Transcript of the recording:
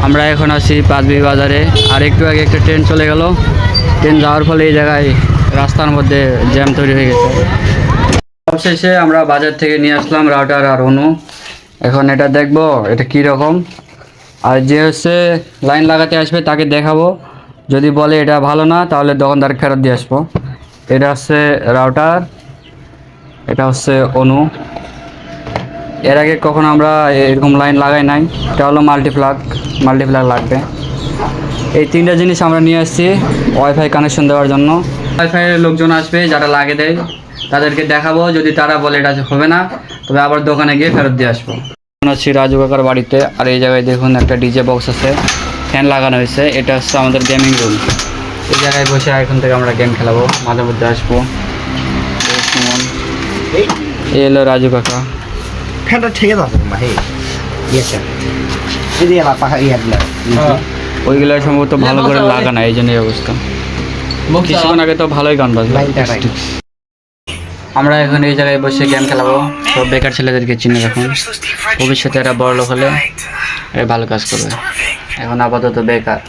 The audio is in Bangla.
আমরা এখন আছি পাঁচবি বাজারে। আর একটু আগে একটা ট্রেন চলে গেল, ট্রেন যাওয়ার ফলে এই জায়গায় রাস্তার মধ্যে জ্যাম তৈরি হয়ে গেছে। অবশেষে আমরা বাজার থেকে নিয়ে আসলাম রাউটার আর অনু। এখন এটা দেখবো এটা কী রকম, আর যে হচ্ছে লাইন লাগাতে আসবে তাকে দেখাবো, যদি বলে এটা ভালো না তাহলে দোকানদার ফেরত দিয়ে আসবো। এটা হচ্ছে রাউটার, এটা হচ্ছে অনু। এর আগে কখনো আমরা এরকম লাইন লাগাই নাই। এটা হলো মাল্টিপ্লাগ লাগবে। এই তিনটা জিনিস আমরা নিয়ে আসছি ওয়াইফাই কানেকশন দেওয়ার জন্য। ওয়াইফাইয়ের লোকজন আসবে যারা লাগে দেয়, তাদেরকে দেখাবো, যদি তারা বলে এটা হবে না তবে আবার দোকানে গিয়ে ফেরত দিয়ে আসবো। এখন আছি রাজু কাকার বাড়িতে। আর এই জায়গায় দেখুন একটা ডিজে বক্স আছে, ফ্যান লাগানো হয়েছে। এটা হচ্ছে আমাদের গেমিং রুম। এই জায়গায় বসে এখন থেকে আমরা গেম খেলাবো, মাঝে মধ্যে আসবো। এই হলো রাজু কাকা। ফ্যানটা ঠিক আছে মা, হে ইয়েছে যদি এলা পাখা ইয়াদলা ওইগুলো সম্ভবত ভালো করে লাগানো, এই জন্য এই অবস্থা। কিছুক্ষণ আগে তো ভালোই গান বাজলো। আমরা এখন এই জায়গায় বসে গেম খেলাবো। সব বেকার ছেলেদেরকে চিনে রাখুন, ভবিষ্যতে এরা বড় লোক হলে ভালো কাজ করবে। এখন আপাতত বেকার।